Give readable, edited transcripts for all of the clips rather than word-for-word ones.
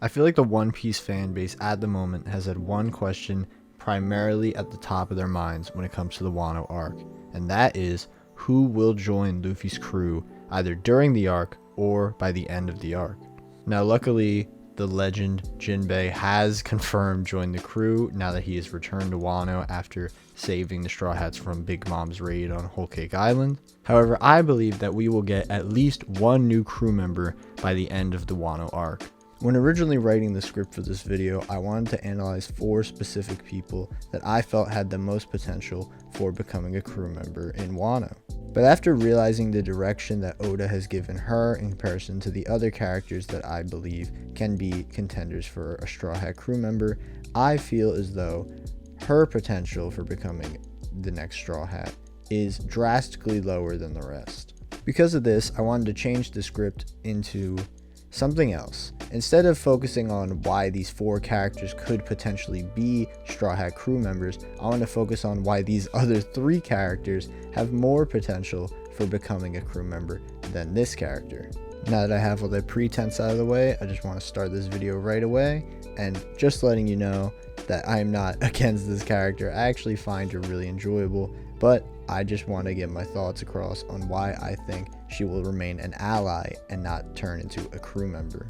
I feel like the One Piece fan base at the moment has had one question primarily at the top of their minds when it comes to the Wano arc, and that is who will join Luffy's crew either during the arc or by the end of the arc. Now luckily, the legend Jinbei has confirmed joined the crew now that he has returned to Wano after saving the Straw Hats from Big Mom's raid on Whole Cake Island. However, I believe that we will get at least one new crew member by the end of the Wano arc. When originally writing the script for this video, I wanted to analyze 4 specific people that I felt had the most potential for becoming a crew member in Wano. But after realizing the direction that Oda has given her in comparison to the other characters that I believe can be contenders for a Straw Hat crew member, I feel as though her potential for becoming the next Straw Hat is drastically lower than the rest. Because of this, I wanted to change the script into something else. Instead of focusing on why these 4 characters could potentially be Straw Hat crew members, I want to focus on why these other 3 characters have more potential for becoming a crew member than this character. Now that I have all the pretense out of the way, I just want to start this video right away and just letting you know that I am not against this character. I actually find her really enjoyable, but I just want to get my thoughts across on why I think she will remain an ally and not turn into a crew member.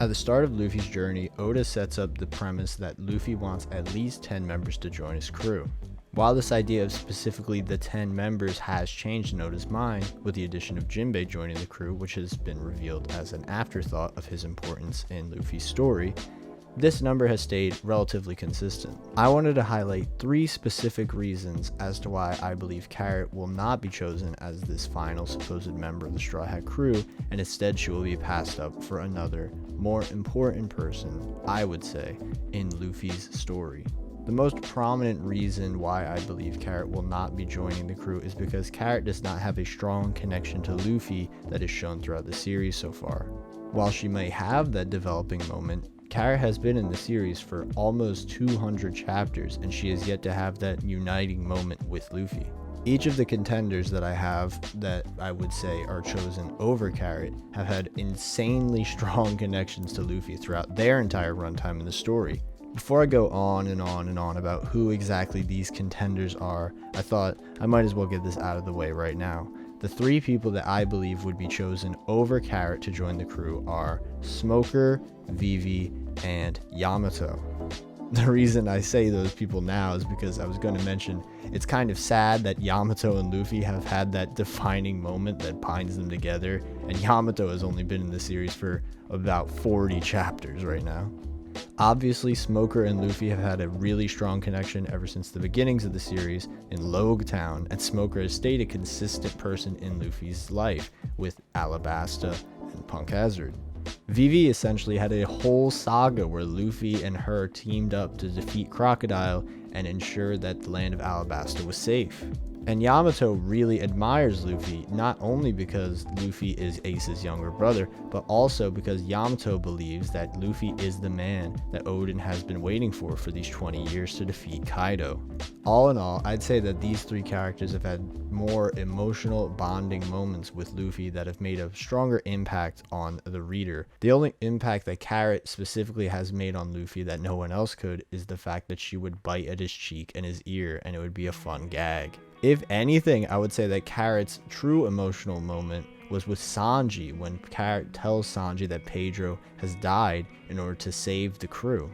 At the start of Luffy's journey, Oda sets up the premise that Luffy wants at least 10 members to join his crew. While this idea of specifically the 10 members has changed in Oda's mind with the addition of Jinbei joining the crew, which has been revealed as an afterthought of his importance in Luffy's story, this number has stayed relatively consistent. I wanted to highlight 3 specific reasons as to why I believe Carrot will not be chosen as this final supposed member of the Straw Hat crew, and instead she will be passed up for another, more important person, I would say, in Luffy's story. The most prominent reason why I believe Carrot will not be joining the crew is because Carrot does not have a strong connection to Luffy that is shown throughout the series so far. While she may have that developing moment, Carrot has been in the series for almost 200 chapters and she has yet to have that uniting moment with Luffy. Each of the contenders that I have that I would say are chosen over Carrot have had insanely strong connections to Luffy throughout their entire runtime in the story. Before I go on and on and on about who exactly these contenders are, I thought I might as well get this out of the way right now. The 3 people that I believe would be chosen over Carrot to join the crew are Smoker, Vivie, and Yamato. The reason I say those people now is because I was going to mention it's kind of sad that Yamato and Luffy have had that defining moment that binds them together, and Yamato has only been in the series for about 40 chapters right now. Obviously, Smoker and Luffy have had a really strong connection ever since the beginnings of the series in Logue Town, and Smoker has stayed a consistent person in Luffy's life with Alabasta and Punk Hazard. Vivie essentially had a whole saga where Luffy and her teamed up to defeat Crocodile and ensure that the land of Alabasta was safe. And Yamato really admires Luffy, not only because Luffy is Ace's younger brother, but also because Yamato believes that Luffy is the man that Odin has been waiting for these 20 years to defeat Kaido. All in all, I'd say that these 3 characters have had more emotional bonding moments with Luffy that have made a stronger impact on the reader. The only impact that Carrot specifically has made on Luffy that no one else could is the fact that she would bite at his cheek and his ear, and it would be a fun gag. If anything, I would say that Carrot's true emotional moment was with Sanji when Carrot tells Sanji that Pedro has died in order to save the crew.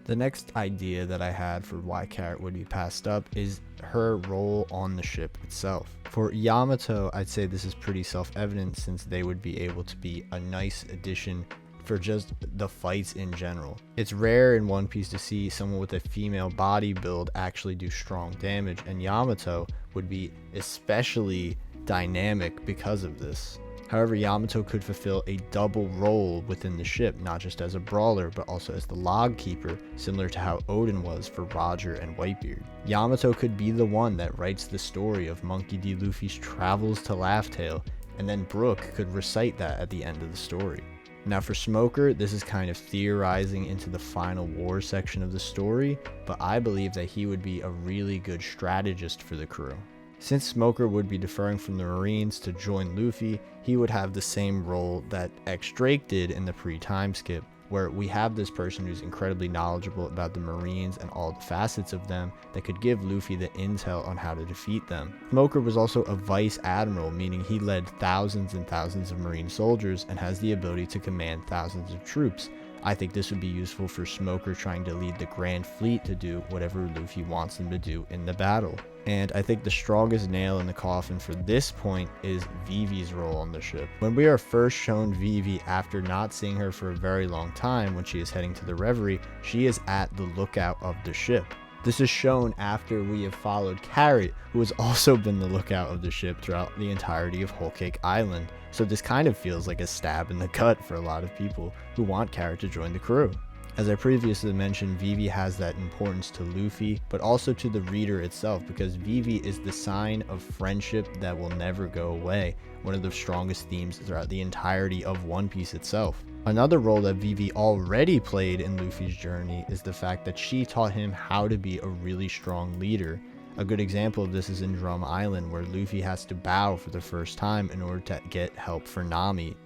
The next idea that I had for why Carrot would be passed up is her role on the ship itself. For Yamato, I'd say this is pretty self-evident since they would be able to be a nice addition for just the fights in general. It's rare in One Piece to see someone with a female body build actually do strong damage, and Yamato would be especially dynamic because of this. However, Yamato could fulfill a double role within the ship, not just as a brawler, but also as the log keeper, similar to how Odin was for Roger and Whitebeard. Yamato could be the one that writes the story of Monkey D. Luffy's travels to Laugh Tale, and then Brook could recite that at the end of the story. Now for Smoker, this is kind of theorizing into the final war section of the story, but I believe that he would be a really good strategist for the crew. Since Smoker would be deferring from the Marines to join Luffy, he would have the same role that X Drake did in the pre-time skip, where we have this person who's incredibly knowledgeable about the Marines and all the facets of them that could give Luffy the intel on how to defeat them. Smoker was also a vice admiral, meaning he led thousands and thousands of Marine soldiers and has the ability to command thousands of troops. I think this would be useful for Smoker trying to lead the Grand Fleet to do whatever Luffy wants them to do in the battle. And I think the strongest nail in the coffin for this point is Vivie's role on the ship. When we are first shown Vivie after not seeing her for a very long time when she is heading to the Reverie, she is at the lookout of the ship. This is shown after we have followed Carrot, who has also been the lookout of the ship throughout the entirety of Whole Cake Island. So this kind of feels like a stab in the gut for a lot of people who want Carrot to join the crew. As I previously mentioned, Vivie has that importance to Luffy, but also to the reader itself, because Vivie is the sign of friendship that will never go away, one of the strongest themes throughout the entirety of One Piece itself. Another role that Vivie already played in Luffy's journey is the fact that she taught him how to be a really strong leader. A good example of this is in Drum Island, where Luffy has to bow for the first time in order to get help for Nami.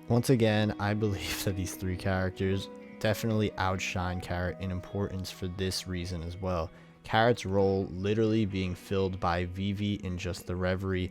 Once again, I believe that these three characters definitely outshine Carrot in importance for this reason as well. Carrot's role literally being filled by Vivie in just the Reverie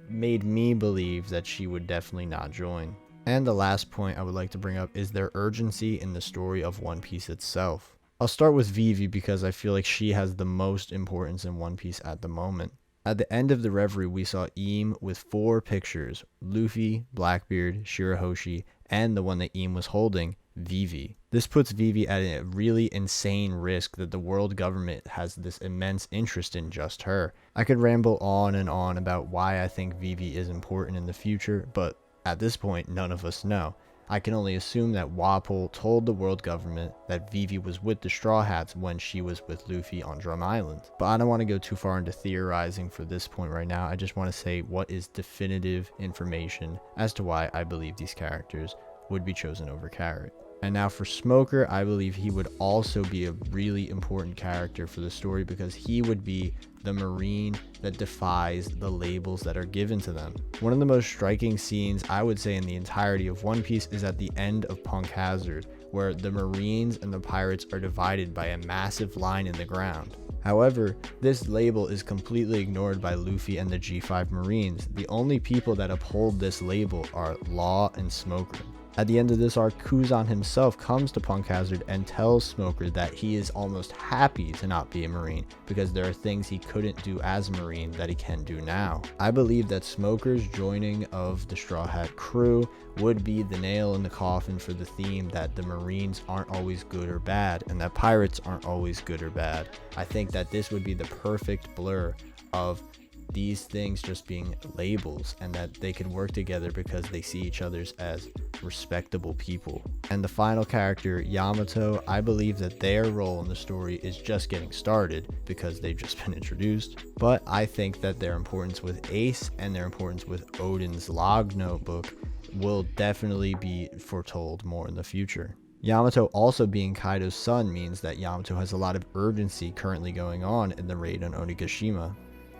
made me believe that she would definitely not join. And the last point I would like to bring up is their urgency in the story of One Piece itself. I'll start with Vivie because I feel like she has the most importance in One Piece at the moment. At the end of the Reverie, we saw Eam with 4 pictures: Luffy, Blackbeard, Shirahoshi, and the one that Eam was holding, Vivie. This puts Vivie at a really insane risk that the world government has this immense interest in just her. I could ramble on and on about why I think Vivie is important in the future, but at this point, none of us know. I can only assume that Wapol told the world government that Vivie was with the Straw Hats when she was with Luffy on Drum Island. But I don't want to go too far into theorizing for this point right now. I just want to say what is definitive information as to why I believe these characters would be chosen over Carrot. And now for Smoker, I believe he would also be a really important character for the story because he would be the Marine that defies the labels that are given to them. One of the most striking scenes I would say in the entirety of One Piece is at the end of Punk Hazard, where the Marines and the pirates are divided by a massive line in the ground. However, this label is completely ignored by Luffy and the G5 Marines. The only people that uphold this label are Law and Smoker. At the end of this arc, Kuzan himself comes to Punk Hazard and tells Smoker that he is almost happy to not be a Marine because there are things he couldn't do as a Marine that he can do now. I believe that Smoker's joining of the Straw Hat crew would be the nail in the coffin for the theme that the Marines aren't always good or bad and that pirates aren't always good or bad. I think that this would be the perfect blur of these things just being labels and that they could work together because they see each other as respectable people. And the final character, Yamato, I believe that their role in the story is just getting started because they've just been introduced, but I think that their importance with Ace and their importance with Odin's log notebook will definitely be foretold more in the future. Yamato also being Kaido's son means that Yamato has a lot of urgency currently going on in the raid on Onigashima.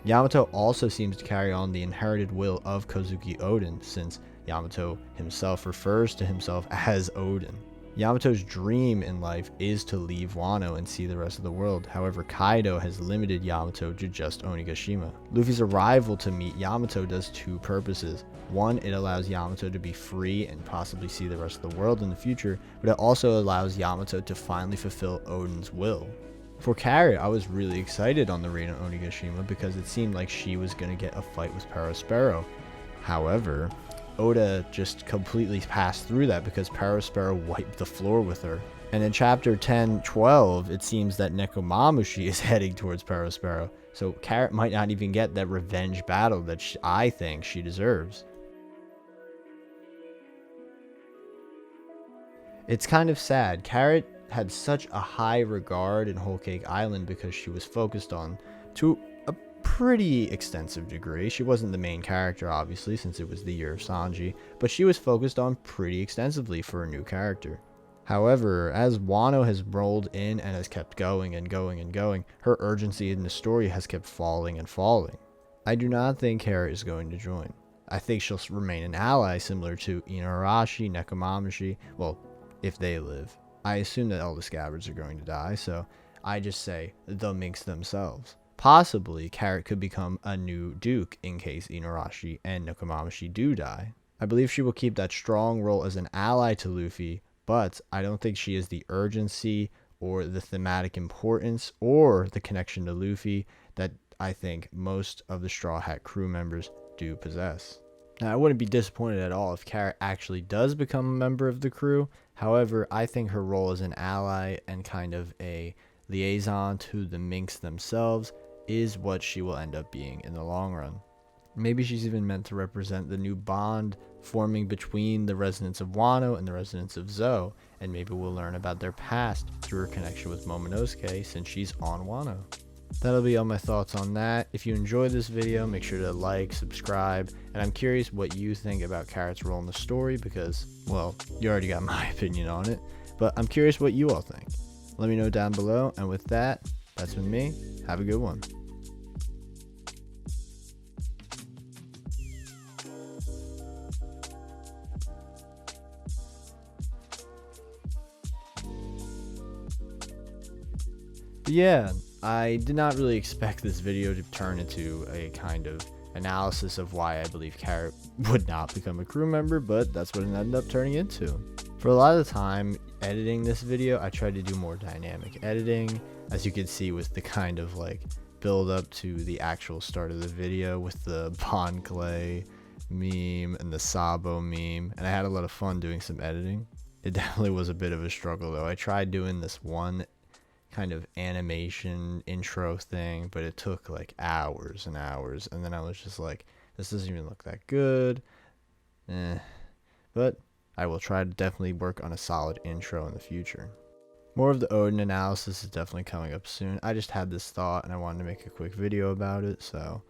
Yamato also seems to carry on the inherited will of Kozuki Odin, since Yamato himself refers to himself as Odin. Yamato's dream in life is to leave Wano and see the rest of the world. However, Kaido has limited Yamato to just Onigashima. Luffy's arrival to meet Yamato does 2 purposes. One, it allows Yamato to be free and possibly see the rest of the world in the future, but it also allows Yamato to finally fulfill Odin's will. For Carrot, I was really excited on the raid on Onigashima because it seemed like she was going to get a fight with Perospero. However, Oda just completely passed through that because Perospero wiped the floor with her. And in chapter 10-12, it seems that Nekomamushi is heading towards Perospero, so Carrot might not even get that revenge battle that I think she deserves. It's kind of sad. Carrot had such a high regard in Whole Cake Island because she was focused on to a pretty extensive degree. She wasn't the main character, obviously, since it was the year of Sanji, but she was focused on pretty extensively for a new character. However, as Wano has rolled in and has kept going and going and going, her urgency in the story has kept falling and falling. I do not think Carrot is going to join. I think she'll remain an ally similar to Inuarashi, Nekomamushi, well, if they live. I assume that all the scabbards are going to die, so I just say the minks themselves. Possibly, Carrot could become a new Duke in case Inuarashi and Nekomamushi do die. I believe she will keep that strong role as an ally to Luffy, but I don't think she has the urgency or the thematic importance or the connection to Luffy that I think most of the Straw Hat crew members do possess. Now, I wouldn't be disappointed at all if Carrot actually does become a member of the crew. However, I think her role as an ally and kind of a liaison to the minks themselves is what she will end up being in the long run. Maybe she's even meant to represent the new bond forming between the residents of Wano and the residents of Zou, and maybe we'll learn about their past through her connection with Momonosuke since she's on Wano. That'll be all my thoughts on that. If you enjoyed this video, make sure to like, subscribe, and I'm curious what you think about Carrot's role in the story because, well, you already got my opinion on it, but I'm curious what you all think. Let me know down below, and with that, that's been me. Have a good one. Yeah, I did not really expect this video to turn into a kind of analysis of why I believe Carrot would not become a crew member, but that's what it ended up turning into. For a lot of the time editing this video, I tried to do more dynamic editing, as you can see with the kind of like build up to the actual start of the video with the Bon Clay meme and the Sabo meme, and I had a lot of fun doing some editing. It definitely was a bit of a struggle though. I tried doing this one kind of animation intro thing, but it took like hours and hours, and then I was just like, this doesn't even look that good. But I will try to definitely work on a solid intro in the future. More of the Oden analysis is definitely coming up soon. I just had this thought and I wanted to make a quick video about it, so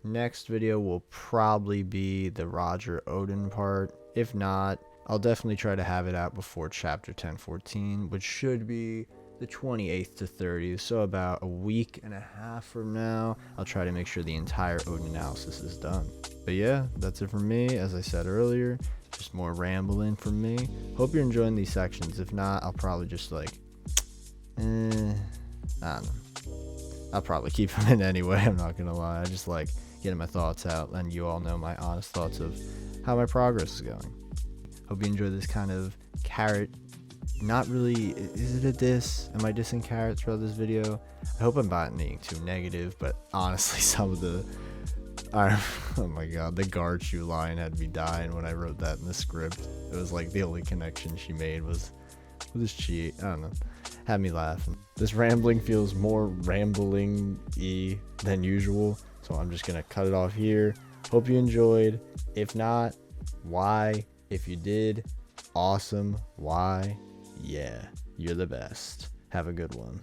next video will probably be the Roger Oden part. If not, I'll definitely try to have it out before chapter 1014, which should be the 28th to 30th, so about a week and a half from now. I'll try to make sure the entire Oden analysis is done. But yeah, that's it from me. As I said earlier, just more rambling from me. Hope you're enjoying these sections. If not, I'll probably just like I don't know, I'll probably keep them in anyway. I'm not gonna lie, I just like getting my thoughts out, and you all know my honest thoughts of how my progress is going. Hope you enjoy this kind of Carrot, not really, is it a diss? Am I dissing Carrot throughout this video? I hope I'm not being too negative, but honestly, some of the, oh my god, the guard shoe line had me dying when I wrote that in the script. It was like the only connection she made was with this cheat. I don't know, had me laughing. This rambling feels more rambling-y than usual, so I'm just gonna cut it off here. Hope you enjoyed. If not, why? If you did, awesome. Why? Yeah, you're the best. Have a good one.